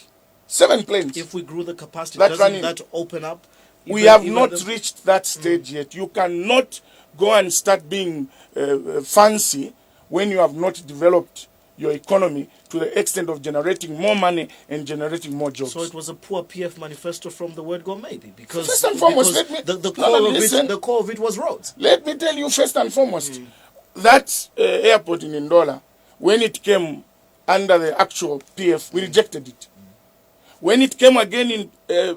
7 planes. If we grew the capacity, doesn't that open up? We have not reached that stage yet. You cannot go and start being fancy when you have not developed your economy to the extent of generating more money and generating more jobs. So it was a poor PF manifesto from the word go, maybe, because first and foremost, the core of it was roads. Let me tell you first and foremost, that airport in Ndola, when it came under the actual PF, we rejected it. When it came again in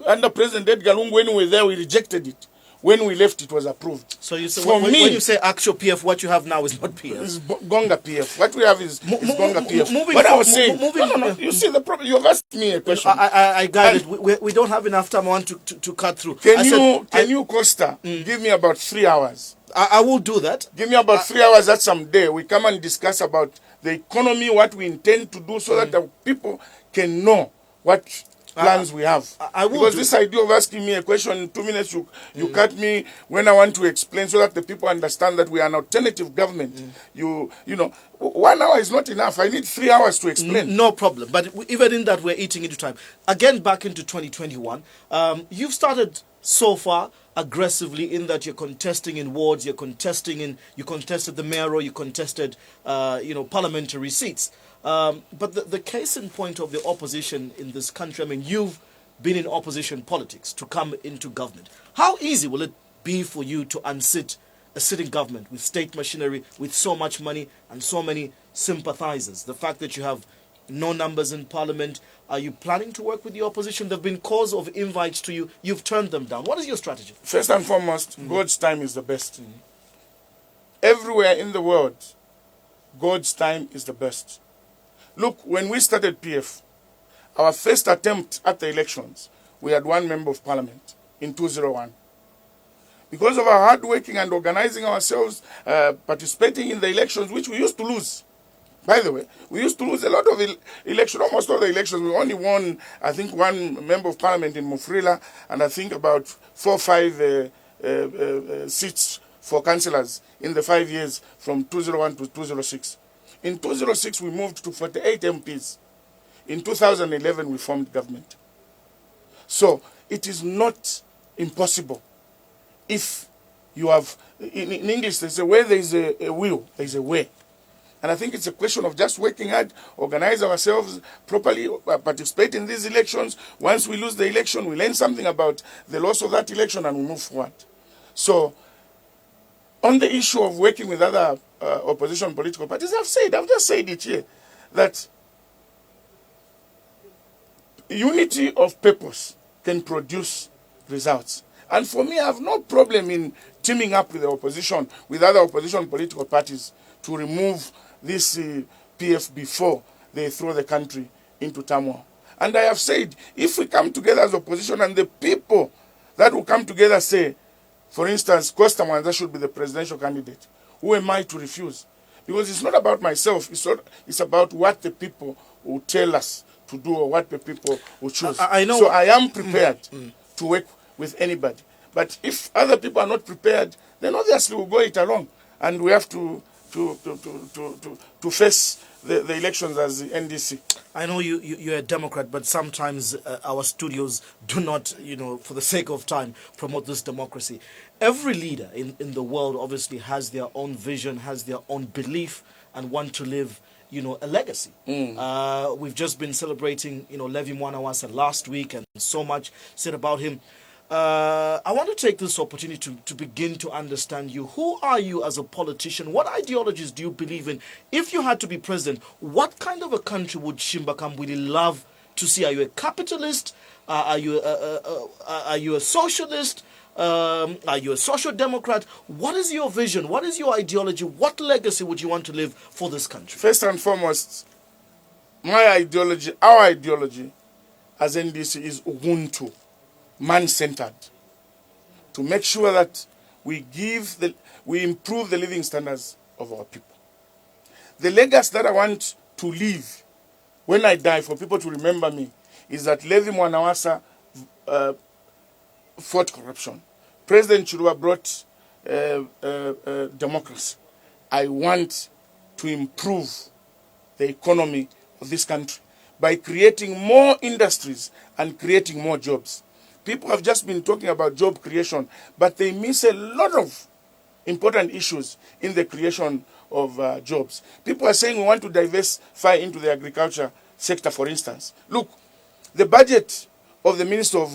under President Edgar Lungu, when we were there, we rejected it. When we left, it was approved. So you say, For when me, you say actual PF, what you have now is not PF. it's Gonga PF. What we have is Gonga PF. moving But I was for- saying, moving- no. You see the problem. You have asked me a question. I got it. We don't have enough time. I want to cut through. Can you, Costa, give me about 3 hours? I will do that. Give me about 3 hours that someday we come and discuss about the economy, what we intend to do, so that the people can know what plans we have. I will because do this idea of asking me a question in 2 minutes, you cut me when I want to explain, so that the people understand that we are an alternative government. You know, 1 hour is not enough. I need 3 hours to explain. No problem. But even in that, we're eating into time. Again, back into 2021, you've started so far aggressively in that you're contesting in wards, you contested the mayoral, you contested, parliamentary seats. But the case in point of the opposition in this country, I mean, you've been in opposition politics to come into government. How easy will it be for you to unseat a sitting government with state machinery, with so much money and so many sympathizers? The fact that you have no numbers in parliament, are you planning to work with the opposition? There have been calls of invites to you. You've turned them down. What is your strategy? First and foremost, God's time is the best. Everywhere in the world, God's time is the best. Look, when we started PF, our first attempt at the elections, we had 1 member of parliament in 2001. Because of our hard working and organizing ourselves, participating in the elections, which we used to lose. By the way, we used to lose a lot of elections, almost all the elections. We only won, I think, 1 member of parliament in Mufrila, and I think about 4 or 5 seats for councillors in the 5 years from 2001 to 2006. In 2006, we moved to 48 MPs. In 2011, we formed government. So it is not impossible if you have, in English, they say where there is a will, there is a way. And I think it's a question of just working hard, organize ourselves properly, participate in these elections. Once we lose the election, we learn something about the loss of that election and we move forward. So, on the issue of working with other opposition political parties, I've just said it here, that unity of purpose can produce results. And for me, I have no problem in teaming up with the opposition, with other opposition political parties, to remove this PF before they throw the country into turmoil. And I have said, if we come together as opposition and the people that will come together say, for instance, Costa Mwansa should be the presidential candidate, who am I to refuse? Because it's not about myself, it's about what the people will tell us to do or what the people will choose. I know. So I am prepared to work with anybody. But if other people are not prepared, then obviously we'll go it along. And we have to face the elections as the NDC. I know you're a Democrat, but sometimes our studios do not, for the sake of time, promote this democracy. Every leader in the world obviously has their own vision, has their own belief, and want to leave, a legacy. We've just been celebrating, Levi Mwansa last week, and so much said about him. I want to take this opportunity to begin to understand you. Who are you as a politician? What ideologies do you believe in? If you had to be president, what kind of a country would Chishimba Kambwili love to see? Are you a capitalist? Are you a socialist? Are you a social democrat? What is your vision? What is your ideology? What legacy would you want to leave for this country? First and foremost, my ideology, our ideology as NDC is Ubuntu. Man-centered, to make sure that we improve the living standards of our people. The legacy that I want to leave when I die, for people to remember me, is that Levi Mwansa fought corruption. President Chiluba brought democracy. I want to improve the economy of this country by creating more industries and creating more jobs. People have just been talking about job creation, but they miss a lot of important issues in the creation of jobs. People are saying we want to diversify into the agriculture sector, for instance. Look, the budget of the Minister of,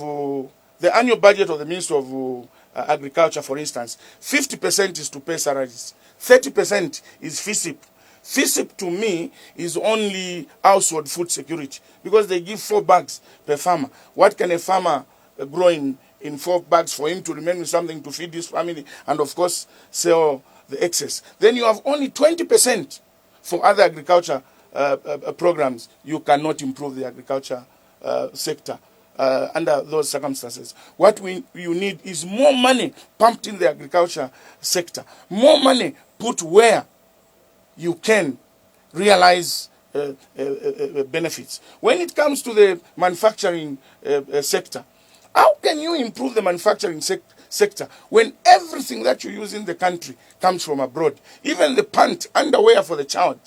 the annual budget of the Minister of agriculture, for instance, 50% is to pay salaries, 30% is FISIP. FISIP to me is only household food security because they give 4 bags per farmer. What can a farmer grow in 4 bags for him to remain with something to feed his family and, of course, sell the excess? Then you have only 20% for other agriculture programs. You cannot improve the agriculture sector under those circumstances. What you need is more money pumped in the agriculture sector, more money put where you can realize benefits. When it comes to the manufacturing sector, how can you improve the manufacturing sector when everything that you use in the country comes from abroad? Even the pant, underwear for the child,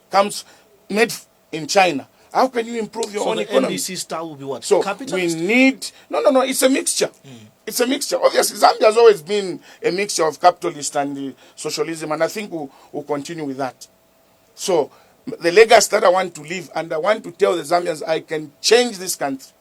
comes made in China. How can you improve your own economy? So the NDC style will be what? So Capitalist? we need... No, it's a mixture. It's a mixture. Obviously, Zambia has always been a mixture of capitalist and socialism, and I think we'll continue with that. So the legacy that I want to leave, and I want to tell the Zambians, I can change this country.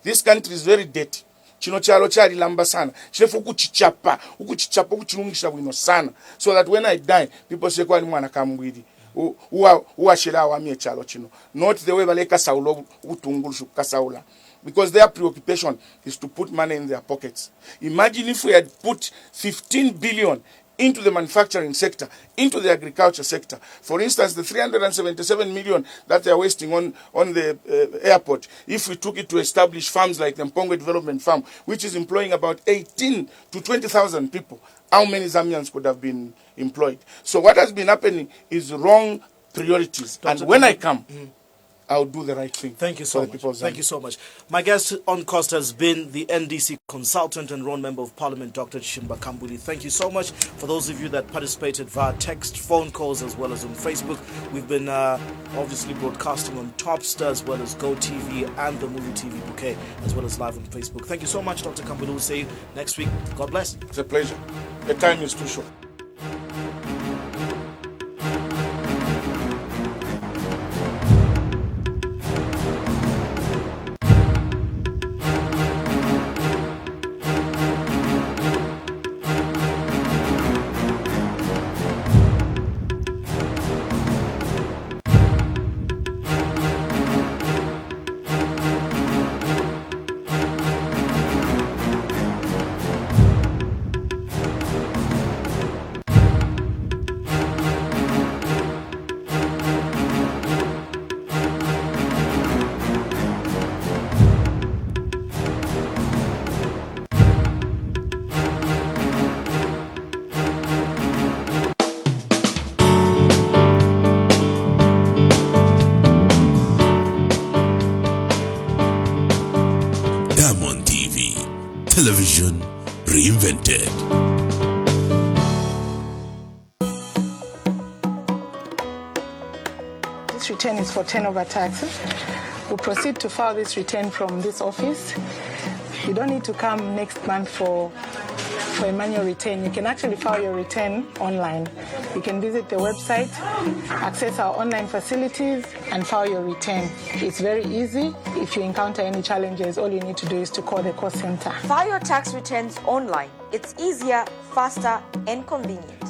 This country is very dirty. Chino chalo chali lamba sana. Chilefu ukuchichapa ukuchilungisha bwino sana. So that when I die, people say kwa ni mwana Kambwili. Uwa shela wamie chalo chino. Not the way baleka saulo utungulu kasaula. Because their preoccupation is to put money in their pockets. Imagine if we had put 15 billion into the manufacturing sector, into the agriculture sector. For instance, the 377 million that they are wasting on the airport, if we took it to establish farms like the Mpongwe Development Farm, which is employing about 18 to 20,000 people, how many Zambians could have been employed? So what has been happening is wrong priorities. And when I come, I'll do the right thing. Thank you so much. Thank you so much. My guest on Costa has been the NDC consultant and Roan Member of Parliament, Dr. Chishimba Kambwili. Thank you so much. For those of you that participated via text, phone calls, as well as on Facebook, we've been obviously broadcasting on Topstar, as well as GoTV and the Movie TV Bouquet, as well as live on Facebook. Thank you so much, Dr. Kambwili. We'll see you next week. God bless. It's a pleasure. The time is too short. Television reinvented. This return is for turnover tax. We'll proceed to file this return from this office. You don't need to come next month for a manual return. You can actually file your return online. You can visit the website, access our online facilities, and file your return. It's very easy. If you encounter any challenges, all you need to do is to call the call center. File your tax returns online. It's easier, faster, and convenient.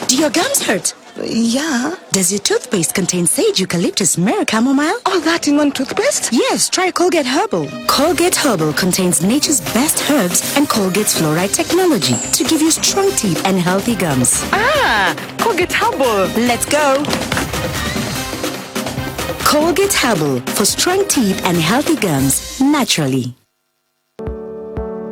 Do your gums hurt? Yeah. Does your toothpaste contain sage, eucalyptus, myrrh, chamomile? All that in one toothpaste? Yes, try Colgate Herbal. Colgate Herbal contains nature's best herbs and Colgate's fluoride technology to give you strong teeth and healthy gums. Ah, Colgate Herbal. Let's go. Colgate Herbal for strong teeth and healthy gums naturally.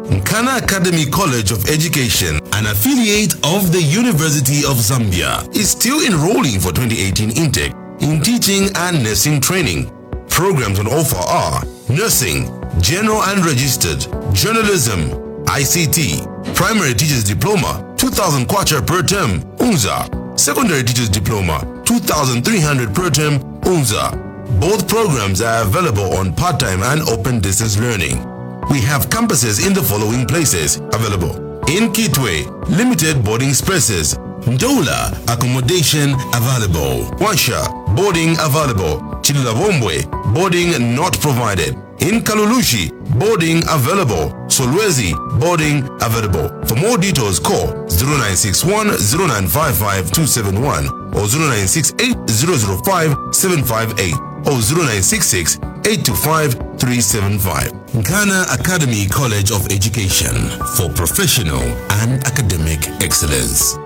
Nkana Academy College of Education, an affiliate of the University of Zambia, is still enrolling for 2018 intake in teaching and nursing training. Programs on offer are nursing, general and registered, journalism, ICT, primary teachers diploma, 2,000 kwacha per term, UNZA, secondary teachers diploma, 2,300 per term, UNZA. Both programs are available on part-time and open distance learning. We have campuses in the following places available: in Kitwe, limited boarding spaces; Ndola, accommodation available. Wansha, boarding available. Chilulabombwe, boarding not provided. In Kalulushi, boarding available. Solwezi, boarding available. For more details, call 0961 0955 271 or 0968 005 758 or 0966 825 375. Ghana Academy College of Education for professional and academic excellence.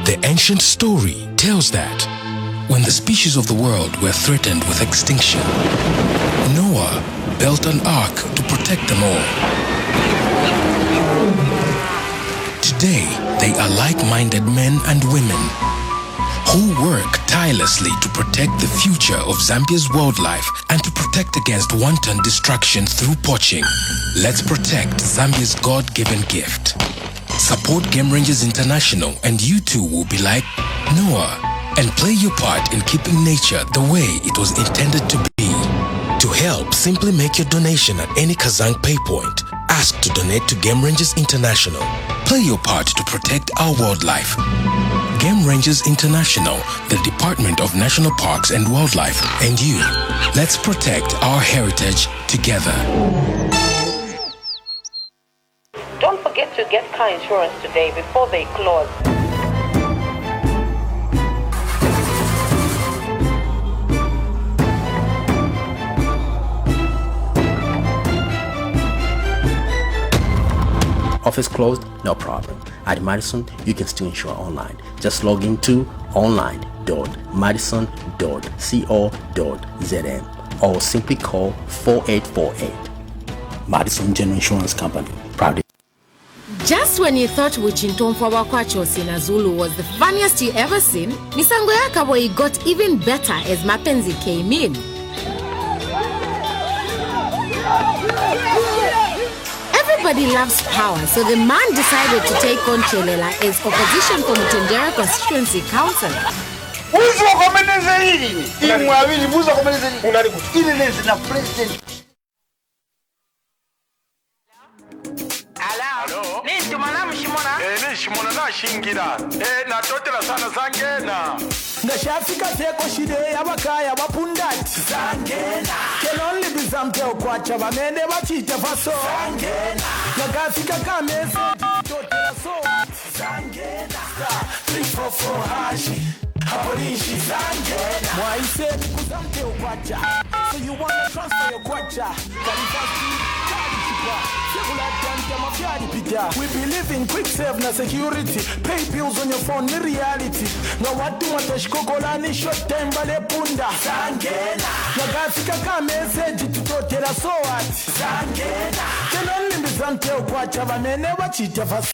The ancient story tells that when the species of the world were threatened with extinction, Noah built an ark to protect them all. Today, they are like-minded men and women who work tirelessly to protect the future of Zambia's wildlife and to protect against wanton destruction through poaching. Let's protect Zambia's God-given gift. Support Game Rangers International and you too will be like Noah and play your part in keeping nature the way it was intended to be. To help, simply make your donation at any Kazang pay point. Ask to donate to Game Rangers International. Play your part to protect our wildlife. Game Rangers International, the Department of National Parks and Wildlife, and you. Let's protect our heritage together. Don't forget to get car insurance today before they close. Office closed? No problem. At Madison, you can still insure online. Just log into online.madison.co.zm or simply call 4848. Madison General Insurance Company. Proud. Just when you thought Wuchintomfa Wakwachosi na Zulu was the funniest you ever seen, Misango Yakaboi got even better as Mapenzi came in. Everybody loves power, so the man decided to take on Chelela as opposition for Mutendera Constituency Councillor. Ngashafika teko shide yabakaya bapundati Sangena Can only be zamte okwacha bamende bachite faso Sangena Ngafika kamese totela so Sangena 344 hashi Haborishi Sangena Mwaise kuzamte okwacha So you wanna transfer your kwacha Kalifasi we believe in quick save na security. Pay bills on your phone, ni reality. Na watu watashikokolani short time bale punda. Sangena. Nagafika ka message tutotela so what? Sangena. Tena nimbi zante ukwacha bamene wachita fast.